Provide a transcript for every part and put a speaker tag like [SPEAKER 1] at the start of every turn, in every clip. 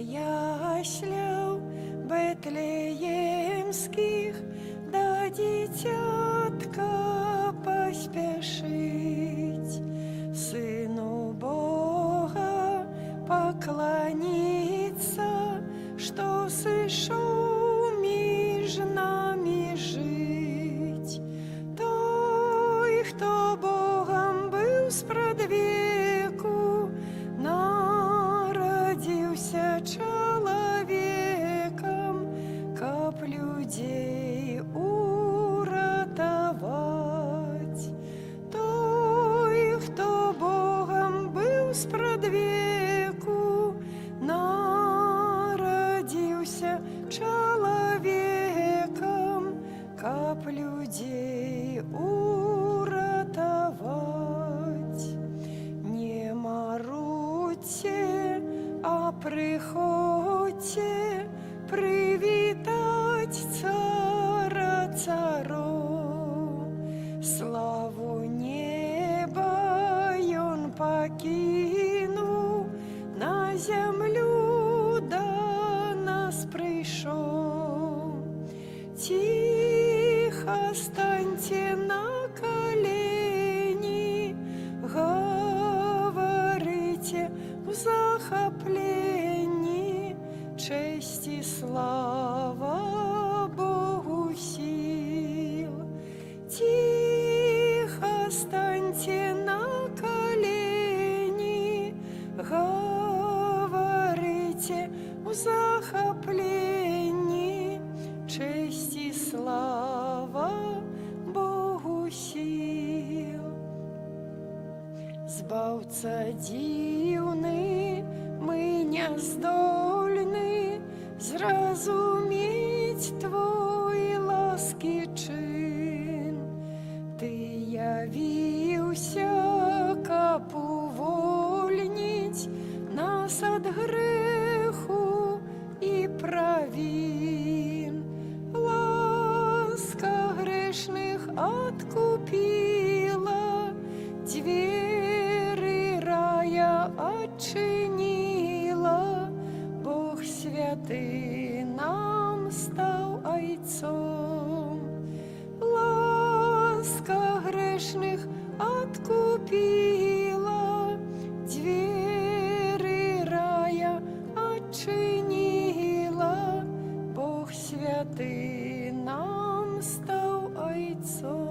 [SPEAKER 1] ясляв бетлеємських, да дитятка поспешить, Сыну Бога поклониться, что сышел меж нами жить. Той, хто Богом был спрадвеку, народился человеком, каб людей уратовать. Той, хто Богом был спрадвеку, народился человеком, каб людей уратовать. Не марудьте, а приходьте привітать цара царов. Славу неба он покинул, на землю до нас пришел. Тихо станьте на колени, говорите в захоплении, честь и слава Богу сил. Тихо станьте на колени, говорите в захоплении, честь и слава Богу сил. Збавца дивный, мы не здольны зразуміть Твой ласки чин. Ты явился, каб увольнить нас от греху и провин. Ласка грешных откупила, двери рая отчинила. Бог святый нам стал ойцом. Ласка грешных откупила, двери рая отчинила. Бог святый нам стал ойцом.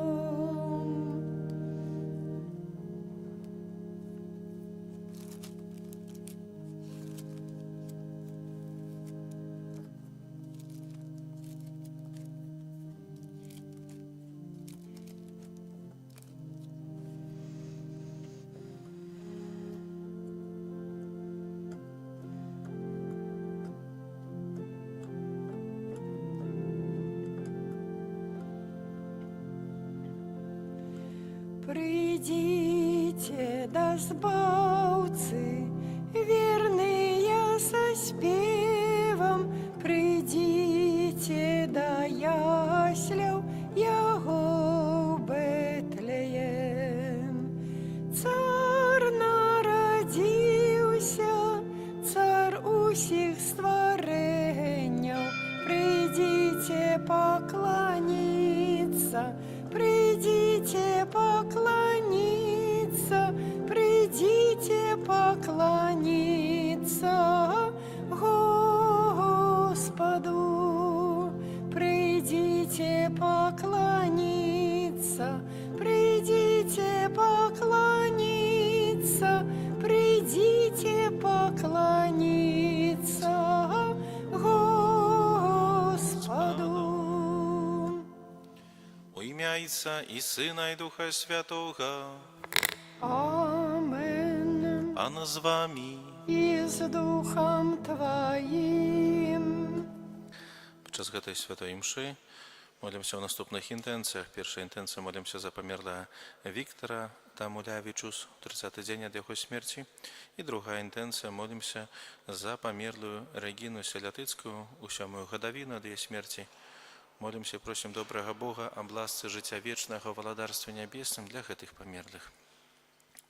[SPEAKER 1] Придите, да збавцы, верные со спевом, придите, да ясляв яго Бетлеем. Цар народился, цар усіх створенняв, придите поклониться, придите поклониться, придите поклониться Господу. Придите поклониться, придите поклониться, придите поклониться Господу.
[SPEAKER 2] У ім'я Отця і Сина, і Духа Святого.
[SPEAKER 1] Амен.
[SPEAKER 2] Пан з вами.
[SPEAKER 1] І з Духом Твоїм.
[SPEAKER 2] Podczas tej świętej mszy modlimy się o następnych intencjach. Pierwsza intencja modlimy się za pomierla Wiktora Tamulewiczus, 30 dzień od jego śmierci. I druga intencja modlimy się za pomierlą Reginę Sielatycką, 7 годовину od jej śmierci. Молим się, просим доброго Бога об ласce życia wiecznego w Włodarstwie Niebiesnym dla tych pomierlych.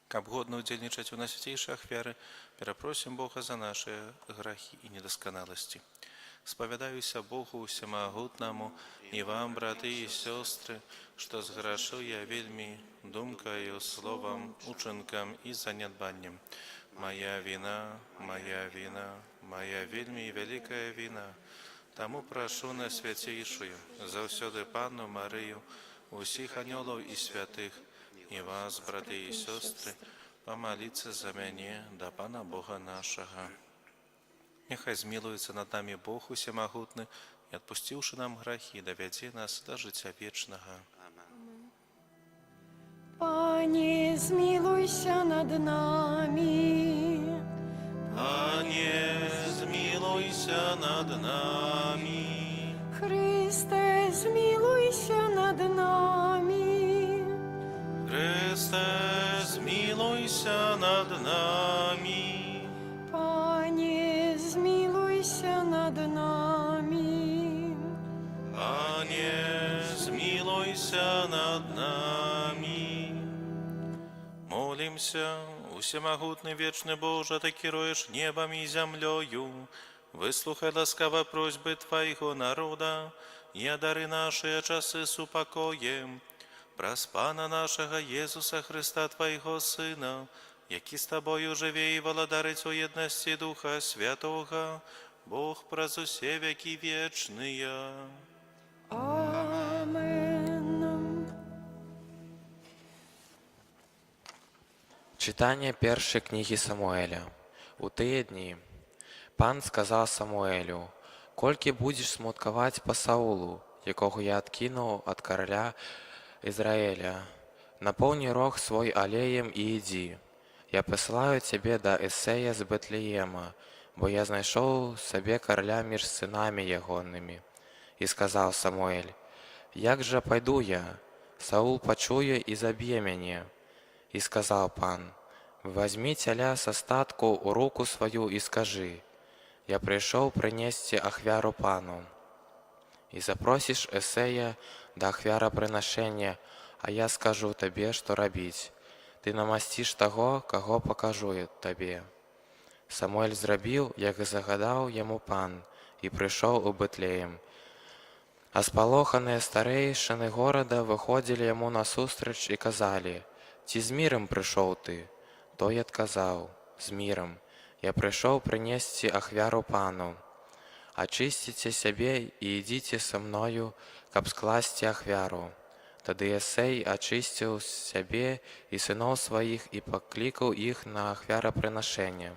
[SPEAKER 2] Каб годно удзельнічаць у найсвяцейшай ахвяры, перапросім Бога за нашы грахі і недасканаласці. Спавядаюся Богу усемагутнаму і вам, браты і сёстры, што зграшу я вельмі думкаю, словам, учынкам і занядбаннем. Моя віна, моя вельмі вялікая віна. Таму прашу найсвяцейшую, заўсёды Панну Марыю, усіх анёлаў і святых, і вас, браты і сёстры, памаліцца за мяне да Пана Бога нашага. Няхай змілуецца над намі Бог усемагутны і, адпусціўшы нам грахі, давядзе нас да жыцця вечнага.
[SPEAKER 1] Пане, змілуйся над намі.
[SPEAKER 2] Пане, змілуйся над намі.
[SPEAKER 1] Христе, змілуйся над намі.
[SPEAKER 2] Христе, змілуйся над намі.
[SPEAKER 1] Пане, змілуйся над намі.
[SPEAKER 2] Пане, змілуйся над намі. Молімся, усемагутны вечны Боже, Ты кіруеш небам і зямлёю. Выслухай ласкава просьбы Твайго народа і адары нашыя часы супакоем. Праз Пана нашага Езуса Христа, Твайго Сына, які з Табою жыве і валадарыць у єднасці Духа Святога, Бог праз усе векі вечныя.
[SPEAKER 1] Амен.
[SPEAKER 3] Читання першої книги Самуэля. У тыя дні Пан сказав Самуэлю: «Колькі будеш смуткаваць па Саулу, якого я адкінуў ад караля Ізраіля, напоўні рог свой алеем і ідзі. Я пасылаю цябе да Эсея з Бэтлеема, бо я знайшоў сабе караля між сынамі ягонымі». І сказаў Самуэль: «Як жа пайду я? Саул пачуе і заб'е мяне». І сказаў Пан: «Вазьмі цяля са статку ў руку сваю і скажы: я прыйшоў прынесці ахвяру Пану. І запросіш Эсея да ахвярапрынашэння, а я скажу табе, што рабіць. Ты намасціш таго, каго пакажу табе». Самуэль зрабіў, як і загадаў яму Пан, і прыйшоў у Бэтлеем. А спалоханыя старэйшыны горада выходзілі яму насустрач і казалі: «Ці з мірам прыйшоў ты?» Той адказаў: «З мірам. Я прыйшоў прынесці ахвяру Пану. Ачысціце сябе і ідзіце са мною, каб скласці ахвяру». Тады Эсей ачысціў сябе і сыноў сваіх і паклікаў іх на ахвярапрынашэнне.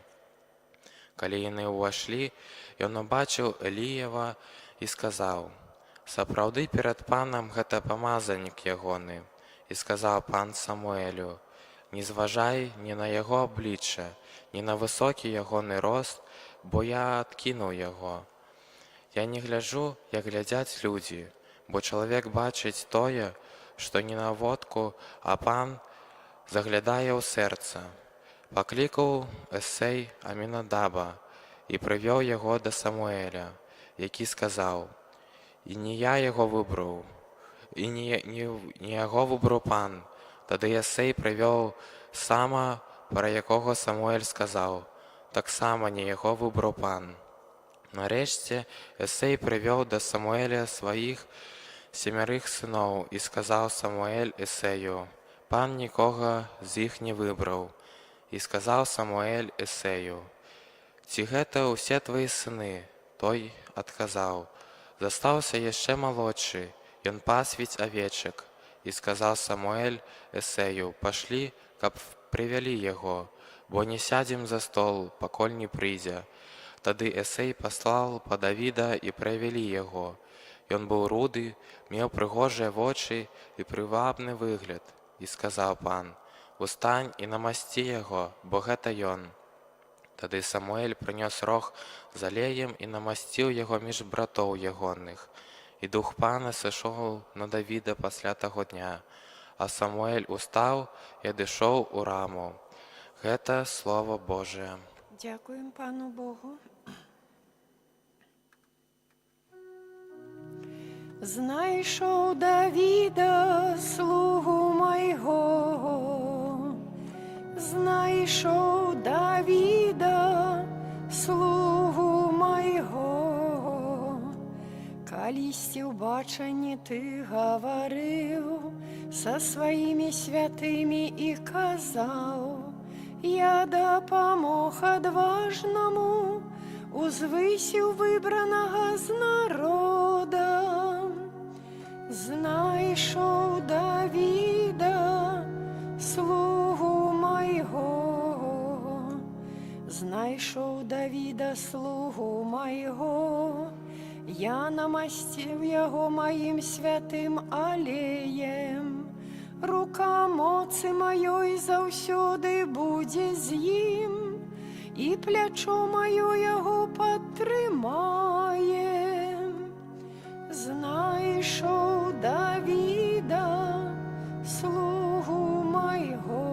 [SPEAKER 3] Калі яны ўвайшлі, ён убачыў Эліява і сказаў: «Сапраўды перад Панам гэта памазанік ягоны». І сказаў Пан Самуэлю: «Не зважай ні на яго аблічча, ні на высокі ягоны рост, бо я адкінуў яго. Я не гляджу, як глядзяць людзі, бо чалавек бачыць тое, што не на водку, а Пан заглядае ў сэрца». Паклікаў Эсей Амінадаба і прывёў яго да Самуэля, які сказаў: «І не я яго выбраў, і не яго выбраў Пан». Тады Эсей прывёў сама, пра якога Самуэль сказаў: «Таксама не яго выбраў Пан». Нарэшце Эсей прывёў да Самуэля сваіх 7 сыноў і сказаў Самуэль Эсею: «Пан нікога з іх не выбраў». І сказаў Самуэль Эсею: «Ці гэта ўсе твае сыны?» Той адказаў: «Застаўся яшчэ малодшы, ён пасвіць авечак». І сказаў Самуэль Эсею: «Пашлі, каб прывялі яго, бо не сядзем за стол, пакуль не прыйдзе». Тады Эсей паслаў па Давіда і прывялі яго. Ён быў руды, меў прыгожыя вочы і прывабны выгляд. І сказаў Пан: «Устань і намасці яго, бо гэта ён». Тады Самуэль прынёс рог з алеем і намасціў яго між братоў ягоных. І дух Пана сышоў на Давіда пасля таго дня. А Самуэль устаў і адышоў у раму. Гэта Слово Божие.
[SPEAKER 1] Дякуємо Пану Богу. Знайшов Давіда, слугу майго, знайшов Давіда, слугу майго. Калісьці ў бачанні ты гаварыў са сваімі святымі і казаў: я дапамог адважнаму, узвысіў выбранага з народа. Знайшоў Давіда, слугу майго. Знайшоў Давіда, слугу майго. Я намасціў яго маім святым алеем. Рука моцы маёй заўсёды будзе з ім, і плячо маё яго падтрымае. Знайшоў Давіда, слугу майго.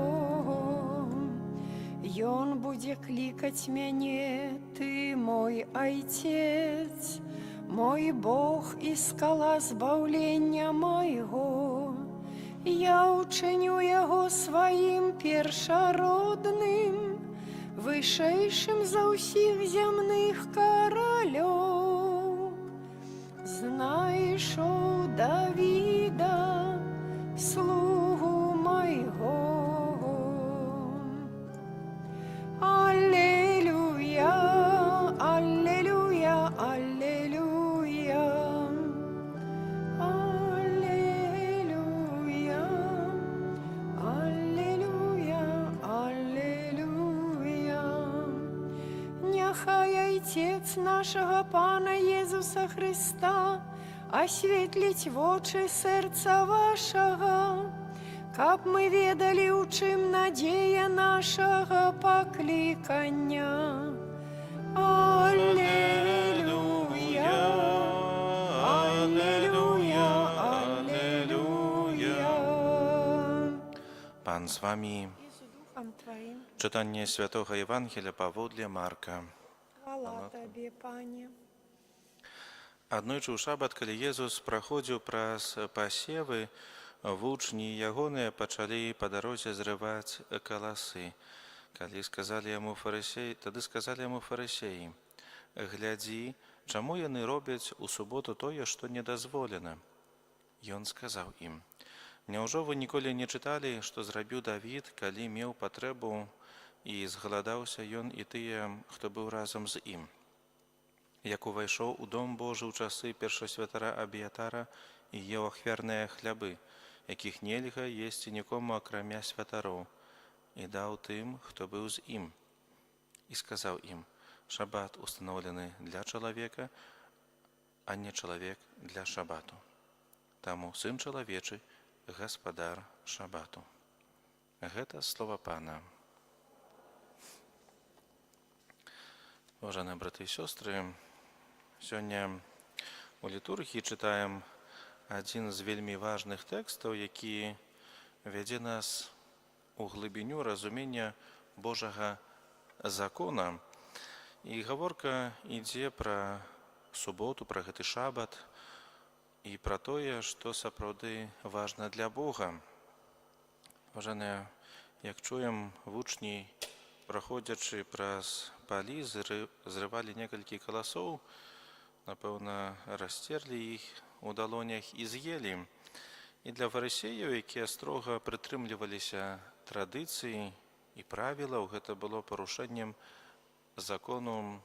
[SPEAKER 1] Ён будзе клікаць мяне, ты мой айцец, мой Бог і скала збаўлення майго. Я учиню яго сваім першародным, вышэйшым за ўсіх зямных каралёў. Знайшоў Давіда, слугу майго. Аллелуя, аллелуя, аллелуя. Отец нашего Пана Єзуса Христа освітлить вочі серця вашого, каб ми ведали, у чим надія нашого покликання. Аллилуйя, аллилуйя, аллилуйя.
[SPEAKER 2] Пан з вами.
[SPEAKER 1] І з Духом Твоїм.
[SPEAKER 2] Czytanie Świętego Ewangelia pawodle Marka.
[SPEAKER 1] Хвала Тобі, Пане.
[SPEAKER 2] Аднойчы ў шабат, калі Езус праходзіў праз пасевы, вучні ягоныя пачалі па дарозе зрываць каласы. Тады сказалі яму фарысеі: глядзі, чаму яны робяць у суботу тое, што недазволена? Ён сказаў ім: няўжо вы ніколі не чыталі, што зрабіў Давід, калі меў патрэбу, і згаладаўся ён і тыя, хто быў разам з ім? Як увайшоў у дом Божы ў часы першасвятара Абіятара і еў ахвярныя хлябы, якіх нельга есці нікому акрамя святароў, і даў тым, хто быў з ім. І сказаў ім: шабат устаноўлены для чалавека, а не чалавек для шабату. Таму сын чалавечы гаспадар шабату. Гэта слова Пана. Уважаемые браты и сестры, сегодня у літургіі читаем один з вельмі важных тэкстаў, які вядзе нас у глыбіню разумення Божага закона. І гаворка ідзе пра суботу, пра гэты шабат і пра тое, што сапраўды важна для Бога. Уважаемые, як чуем, вучні, праходзячы праз палі, зрывалі некалькі каласоў, напэўна, расцерлі іх у далонях і з'елі. І для фарысеяў, якія строга прытрымліваліся традыцыі і правілаў, гэта было парушэннем закону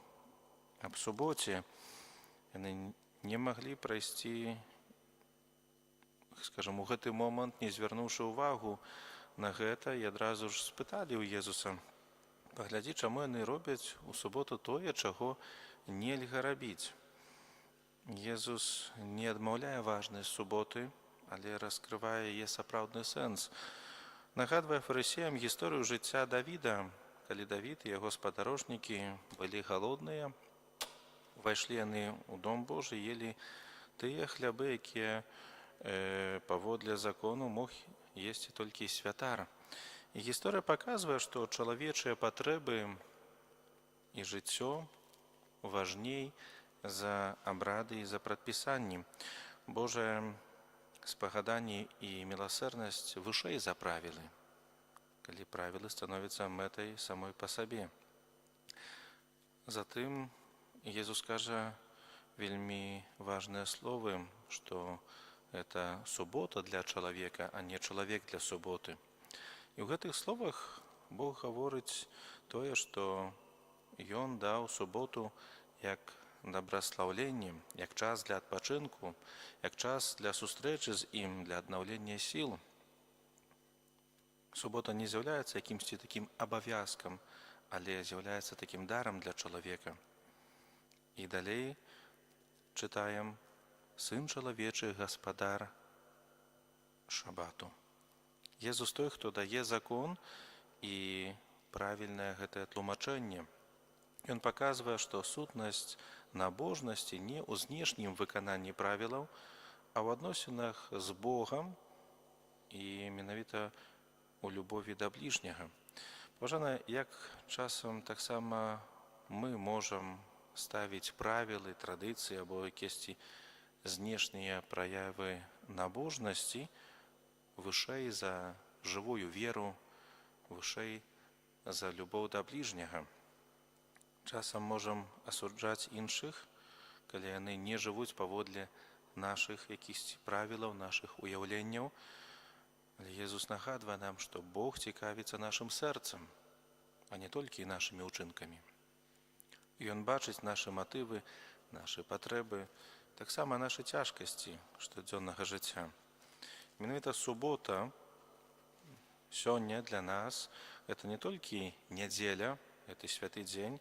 [SPEAKER 2] аб суботе. Яны не маглі прайсці, скажам, у гэты момант, не звярнуўшы ўвагу на гэта, і адразу ж спыталі ў Езуса: паглядзі, чаму яны робяць у суботу тое, чаго нельга рабіць. Езус не адмаўляе важнасць суботы, але раскрывае яе сапраўдны сэнс. Нагадвае фарысеям гісторыю жыцця Давіда, калі Давід і яго спадарожнікі былі галодныя, увайшлі яны ў дом Божы, елі тыя хлябы, якія паводле закону мог есці толькі святар. І гісторыя паказвае, што чалавечыя патрэбы і жыццё важней за абрады і за прадпісанні. Божае спагаданне і міласэрнасць вышэй за правілы. калі правілы становяцца мэтай самой па сабе. Затым Езус кажа вельмі важныя словы, што это субота для чалавека, а не чалавек для суботы. І ў гэтых словах Бог гаворыць тое, што Ён даў суботу як добраслаўленне, як час для адпачынку, як час для сустрэчы з ім, для аднаўлення сіл. Субота не з'яўляецца якімсьці такім абавязкам, але з'яўляецца такім дарам для чалавека. І далей чытаем: «Сын чалавечы, гаспадар шабату». Езус той, хто дае закон і правільнае гэтае тлумачэнне. Ён паказвае, што сутнасць набожнасці не ў знешнім выкананні правілаў, а ў адносінах з Богам і менавіта у любові да бліжняга. Паважаныя, як часам таксама мы можам ставіць правілы, традыцыі або якісь знешнія праявы набожнасці вышэй за жывую веру, вышэй за любоў да бліжняга. Часам можам асуджаць іншых, калі яны не жывуць паводле нашых якісь правілаў, нашых уяўленняў. Але Езус нагадвае нам, што Бог цікавіцца нашым сэрцам, а не толькі нашымі ўчынкамі. Ён бачыць нашы матывы, нашы патрэбы, таксама нашы цяжкасці штодзённага жыцця. Менавіта субота сёння для нас это не толькі нядзеля, это святы дзень,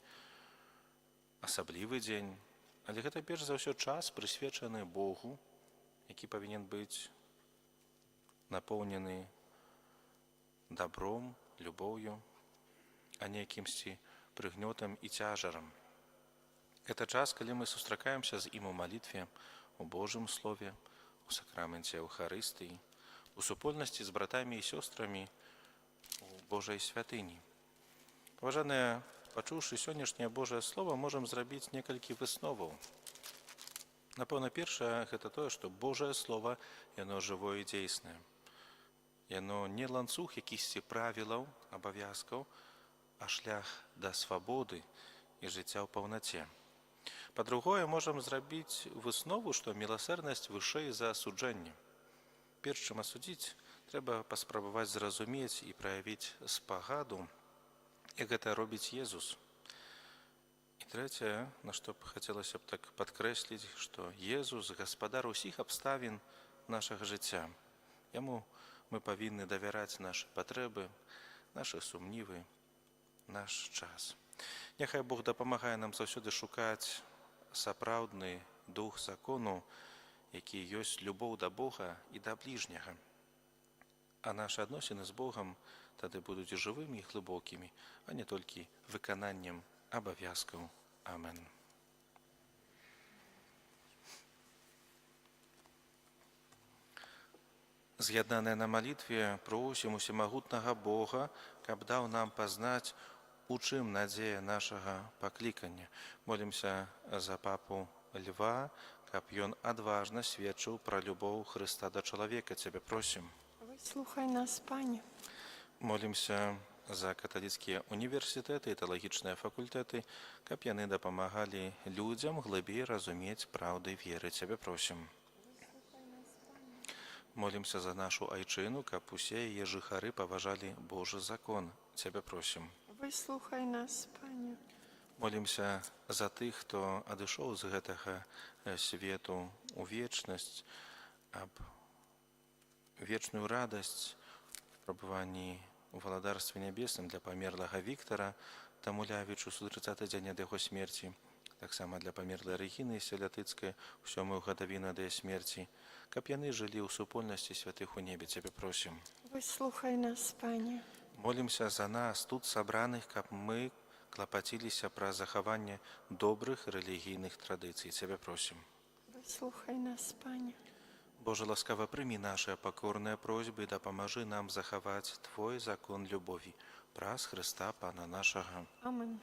[SPEAKER 2] асаблівы дзень, але гэта перш за ўсё час, прысвечаны Богу, які павінен быць напоўнены дабром, любоўю, а не якімсьці прыгнётам і цяжарам. Это час, калі мы сустракаемся з ім у малітве, у Божым Слове, у сакраменце Еўхарыстыі, у супольнасці з братамі і сёстрамі у Божай святыні. Паважаныя, пачуўшы сённяшняе Божае Слово, можам зрабіць некалькі высноваў. Напэўна, першае – гэта тое, што Божае Слово, яно жывое і дзейснае. Яно не ланцуг якісьці правілаў, абавязкаў, а шлях да свабоды і жыцця ў паўнаце. Па-другое, можам зрабіць выснову, што міласэрнасць вышэй за асуджэнне. Перш чым асудзіць, трэба паспрабаваць зразумець і праявіць спагаду, як гэта робіць Езус. І трэцяе, на што б хацелася б так падкрэсліць, што Езус – гаспадар усіх абставін нашага жыцця. Яму мы павінны давяраць нашы патрэбы, нашы сумнівы, наш час. Няхай Бог дапамагае нам заўсёды шукаць сапраўдны дух закону, які ёсць любоў да Бога і да бліжняга. А нашы адносіны з Богам тады будуць жывымі і глыбокімі, а не толькі выкананнем абавязкаў. Амен. З'яднаныя на малітве, просім усемагутнага Бога, каб даў нам пазнаць, у чым надзея нашага паклікання. Молімся за папу Льва, каб ён адважна сведчыў пра любоў Хрыста да чалавека. Цябе просім.
[SPEAKER 1] Выслухай нас, Пане.
[SPEAKER 2] Молімся за каталіцкія універсітэты і тэалагічныя факультэты, каб яны дапамагалі людзям глыбей разумець праўды веры. Цябе просім. Молімся за нашу айчыну, каб усе яе жыхары паважалі Божы закон. Цябе просім.
[SPEAKER 1] Выслухай нас, Пане.
[SPEAKER 2] Молімся за тых, хто адышоў з гэтага свету у вечнасць, аб вечную радасць в прабыванні у валадарстве нябесным для памерлага Віктара Тамулявічу у 30-й дзень ад яго смерці, таксама для памерлай Рэгіны Селятыцкай у 7-ю гадавіну ад яе смерці, каб яны жылі ў супольнасці святых у небе. Цябе просім.
[SPEAKER 1] Выслухай нас, Пане.
[SPEAKER 2] Молімся за нас, тут сабраных, каб мы клапаціліся пра захаванне добрых рэлігійных традыцый. Цябе просім.
[SPEAKER 1] Выслухай нас, Пане.
[SPEAKER 2] Божа, ласкава прымі нашыя пакорныя просьбы і дапамажы нам захаваць Твой закон любові праз Хрыста Пана нашага.
[SPEAKER 1] Амен.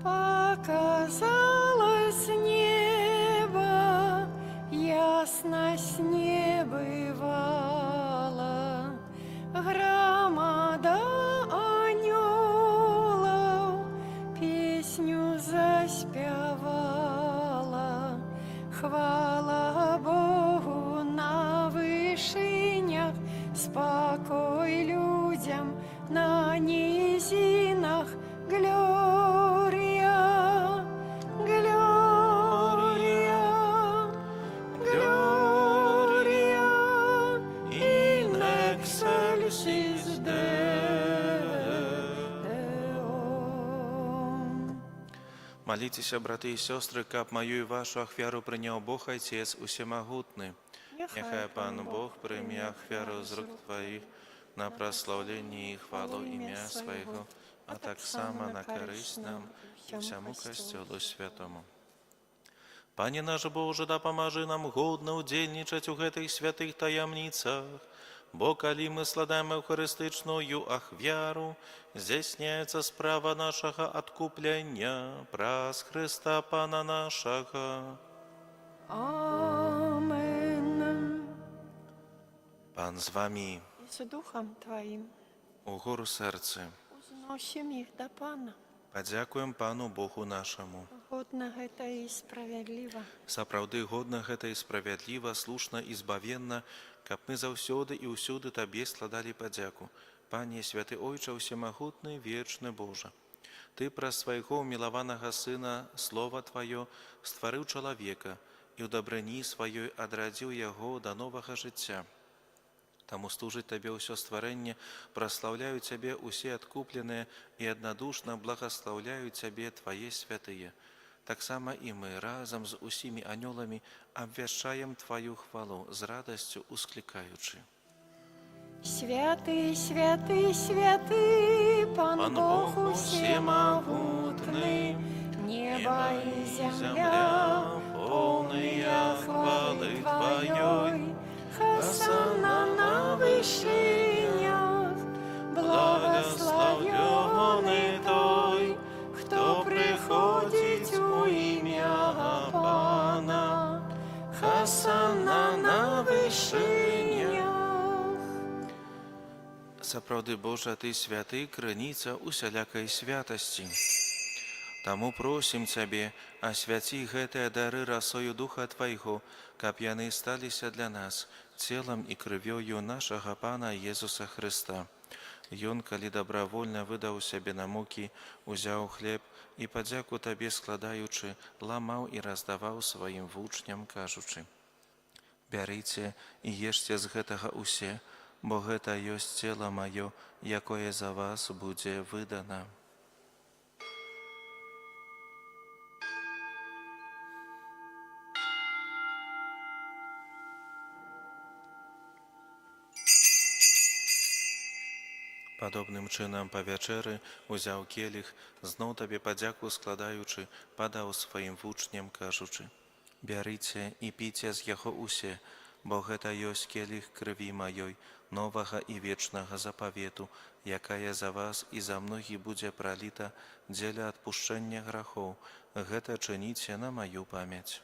[SPEAKER 1] Па показалось небо, ясность не бывала, громада анёлов песню заспевала. Хвала Богу на вышинях, спокой людям на низинах. Глория, Глория, Глория, in excelsis Deo.
[SPEAKER 2] Молитесь, браты и сестры, каб мою и вашу ахвяру принял Бог Отец Усемогутный. Нехай Пан Бог прийме ахвяру з рук Твоих на прославление и хвалу имя Своего, а так само на користь нам и всему Костелу Святому. Пане наш Боже, да поможи нам годно удельничать у гэтых святых таямницах, бо коли мы сладаем евхаристичную ахвяру, здійсняється справа нашого откуплення праз Христа Пана нашого.
[SPEAKER 1] Amen.
[SPEAKER 2] Пан з вами,
[SPEAKER 1] I z duchem Twoim
[SPEAKER 2] угору серце.
[SPEAKER 1] uznosimy ich do Pana.
[SPEAKER 2] Подякуємо Пану Богу нашому.
[SPEAKER 1] Godne гэта i sprawiedliwe.
[SPEAKER 2] Сапраўды годна гэта і справядліва, слушна і збавенна, каб мы заўсёды і ўсюды Табе складалі падзяку. Пане, святы Ойча, усемагутны, вечны Божа. Ты праз свайго умілаванага Сына, Слова Тваё, стварыў чалавека і ў дабрыні сваёй адрадзіў яго да новага жыцця. Таму служыць Табе ўсё стварэнне, праслаўляю Цябе усе адкупленыя і аднадушна благаслаўляю Цябе Твае святыя. Таксама і мы разам з усімі анёламі абвяшчаем Тваю хвалу, з радасцю усклікаючы.
[SPEAKER 1] Святый, святый, святый, Пан Бог усемогутный, небо и земля, полные хвалы Твоей. Хосанна на вышинях, благословенный той, кто приходит у имя Пана. Хосанна на вышинях.
[SPEAKER 2] Сапраўды, Божа, Ты святы, крыніца усялякай святасці. Таму просім Цябе, асвяці гэтыя дары расою Духа Твайго, каб яны сталіся для нас целам і крывёю нашага Пана Езуса Христа. Ён, калі добравольна выдаў сябе на мукі, узяў хлеб і падзяку Табе складаючы, ламаў і раздаваў сваім вучням, кажучы: «Бярыце і ешце з гэтага усе, бо гэта ёсць цела маё, якое за вас будзе выдана». Падобным чынам па вячэры узяў келіх, зноў Табе падзяку складаючы, падаў сваім вучням, кажучы: «Бярыце і піце з яго усе, бо гэта ёсць келіх крыві маёй, новага і вечнага запавету, якая за вас і за многіх будзе праліта дзеля адпушчэння грахоў. Гэта чыніце на маю памяць».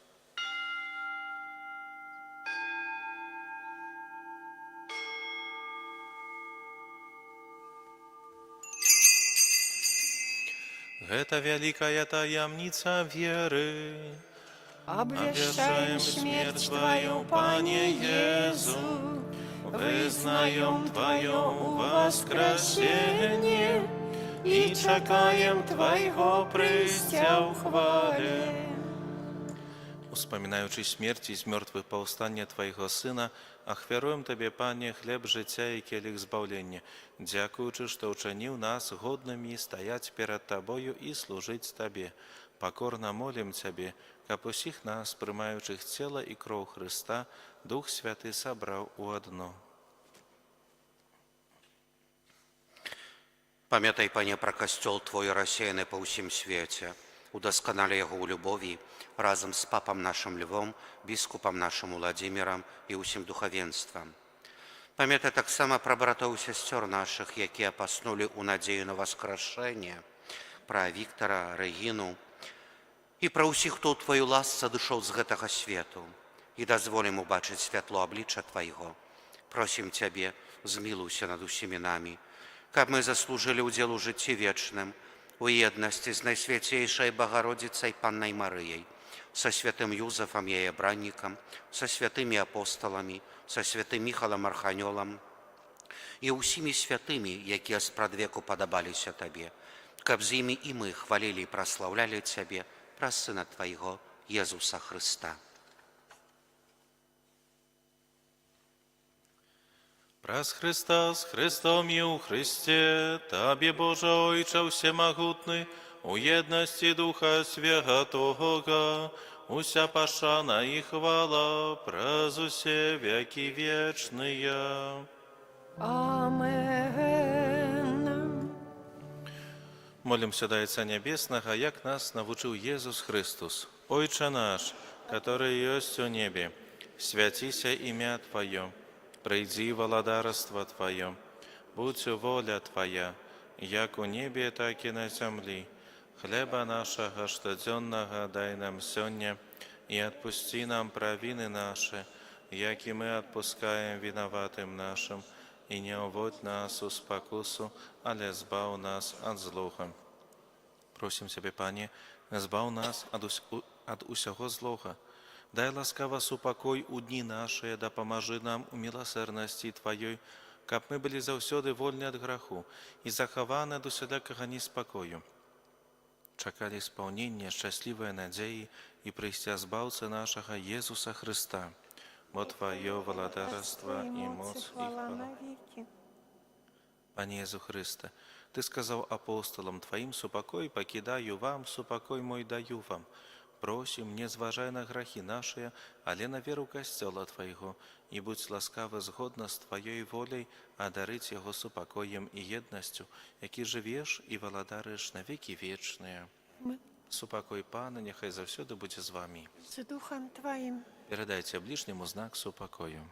[SPEAKER 2] Гэта вялікая таямніца веры.
[SPEAKER 1] Обвещаем смерть Твою, Пане Иису, вызнаем Твое воскресение и чекаем Твоего прыцця ў хвале.
[SPEAKER 2] Успамінаючы смерць і з мёртвых паўстання Твайго Сына, ахвяруем Табе, Пане, хлеб жыцця і келіх збаўлення, дзякуючы, што ўчыніў нас годнымі стаяць перад Табою і служыць Табе. Пакорна молім Цябе, каб усіх нас, прымаючых цела і кроў Хрыста, Дух Святы сабраў у адно.
[SPEAKER 4] Памятай, Пане, пра касцёл Твой рассеяны па ўсім свеце. Удасканалі яго ў любові разам з папам нашым Львом, біскупам нашым Уладзімірам і ўсім духавенствам. Памятай таксама пра братоў і сясцёр нашых, якія паснулі ў надзею на васкрашэнне, пра Віктара, Рэгіну, І пра ўсіх, хто ў Тваю ласцы адышоў з гэтага свету, і дазволім убачыць святло аблічча Твайго. Просім Цябе, змілуйся над усімі намі, каб мы заслужылі ўдзел у жыцці вечным, у еднасці з Найсвяцейшай Багародзіцай Паннай Марыяй, са святым Юзафам яе браннікам, са святымі апосталамі, са святым Міхалам Арханёлам і ўсімі святымі, якія спрадвеку падабаліся Табе, каб з імі і мы хвалілі і праслаўлялі Цябе праз Сына Твайго, Езуса Хрыста.
[SPEAKER 2] Праз Христа, з Христом і у Христе, Табі, Боже Ойче всемогутний, у єдності Духа Святого, уся пашана і хвала, праз усе веки вечные.
[SPEAKER 1] Амен.
[SPEAKER 2] Молимся до Отца Небесного, як нас навучил Иисус Христос. Ойче наш, который есть у небе, святися имя Твое, прийди владарство Твое, будь воля Твоя, як у небе, так и на земле. Хлеба нашего штоденного дай нам сегодня, и отпусти нам провины наши, як и мы отпускаем виноватым нашим, и не уводь нас у спокусу, але збав нас от злого. Просим Тебе, Пане, збав нас от усього злого. Дай ласкаво супокой у дни наши, да поможи нам у милосердности Твоей, каб мы были завсёды вольны от греху и захованы до всякого неспокою. Чекали исполнения счастливой надеи и прийстя Збавцы нашего Иисуса Христа. Бо Твое владарство и моц и хвала. Пане Иисус Христе, Ты сказал апостолам Твоим: «Супокой покидаю вам, супокой мой даю вам». Просим, не зважай на грехи наши, але на веру костела Твоего, и будь ласкаво згодно с Твоей волей одарить его супокоем и едностью, які живешь и владариш на веки вечные. Супокой Пана, нехай завсёды буде з вами.
[SPEAKER 1] З Духом Твоим.
[SPEAKER 2] Передайте ближнему знак супокою.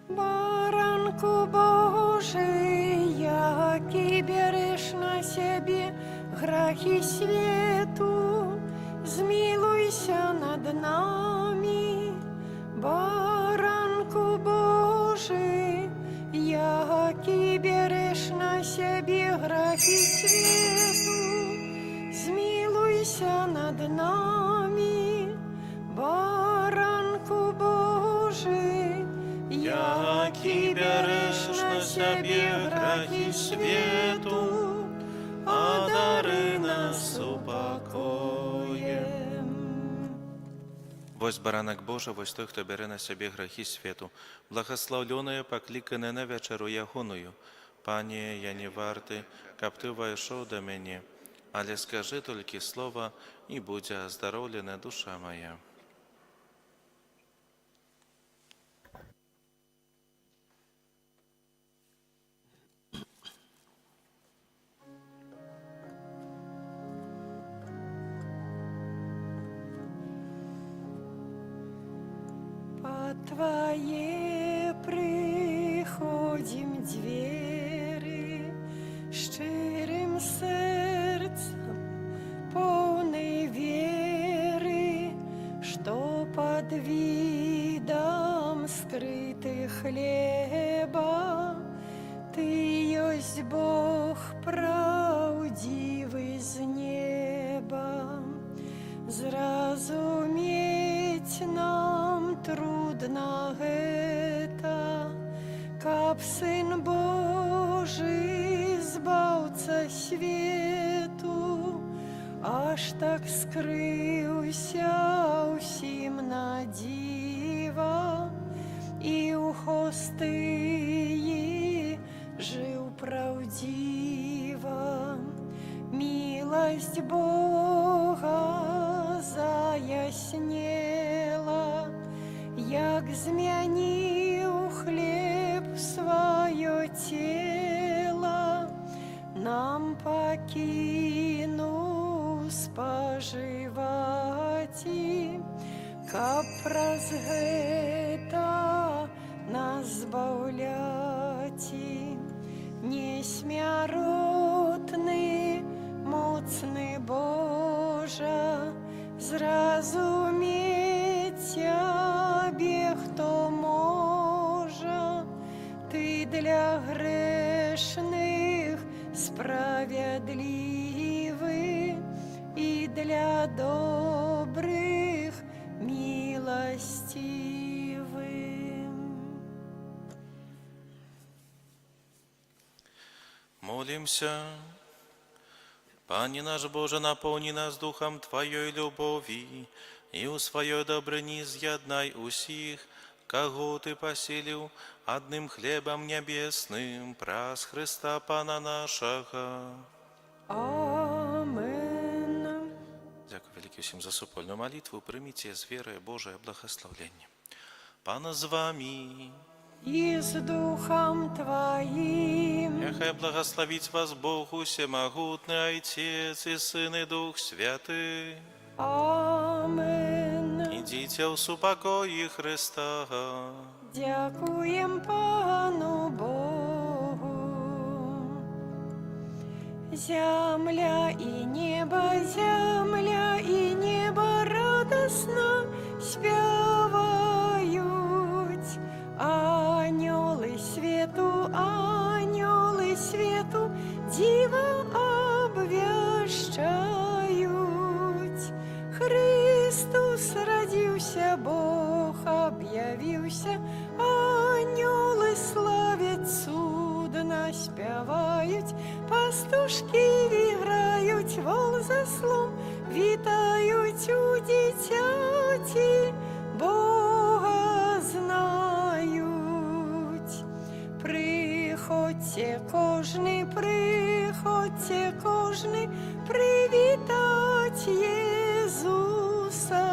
[SPEAKER 1] Баранку Божий, який береш на себе грехи свету, змилуйся над нами. Баранку Божий, який береш на себе грехи свету, змилуйся над нами. Баранку Божий,
[SPEAKER 2] Який береш на себе грехи свету, одари нас упокоем. Вось баранок Божий, вось той, хто бере на себе грехи свету, благословленное, покликане на вечеру ягоную. Пане, я не вартий, каб Ти войшов до мене, але скажи тільки слово, і буде оздоровлена душа моя.
[SPEAKER 1] По Твоей приходим двери, щирым сердцем, полной веры, что под видом скрытых хлеба Ты есть Бог правдивый з неба. Зразумець нам трудно гэта, каб Сын Божий, Збаўца свету, аж так скрыўся ўсім на дзіва, і ў хостыі жыў правдзіва. Милость Бога заяснела, як змяніў хлеб сваё тело, нам пакінуў спажываці, каб праз гэта нас збаўляці. несмяротны, моцны Божа, зразумець Цябе, хто можа. Ты для грэшных справядлівы і для добрых милостивы.
[SPEAKER 2] Молимся. Пане наш Боже, наполни нас духом Твоей любови, и у своей добрыни з'єднай усіх, кого Ты поселил одним хлебом небесным, праз Христа Пана нашего.
[SPEAKER 1] Амен.
[SPEAKER 2] Дякую велике всім за супольну молитву. Примите з вірою Божие благословення. Пана з вами.
[SPEAKER 1] И с Духом Твоим.
[SPEAKER 2] Нехай благословить вас Бог Всемогутный, Отец и Сын и Дух Святый.
[SPEAKER 1] Амен.
[SPEAKER 2] Идите в супокої Христа.
[SPEAKER 1] Дякуем Пану Богу. Земля и небо радостно спевают. Ангелы свету диво обвящают. Христос родился, Бог объявился, ангелы славят, судно спевают, пастушки играют, вол заслон витают у дитяти, Бога знают. Приходьте кожний привітать Єзуса.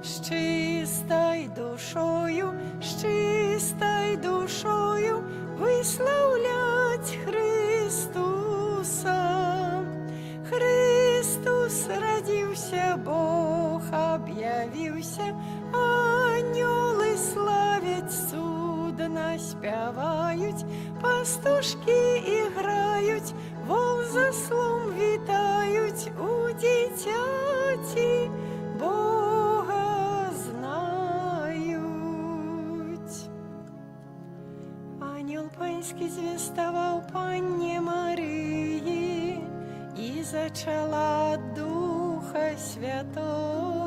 [SPEAKER 1] З чистой душою виславлять Христуса. Христос родився, Бог об'явився, ангели славять, судна співають, пастушки іграють, вол заслон вітають, у дитяті Бога знають. Ангел панський звістував Панні Марії, і зачала Духа Святого.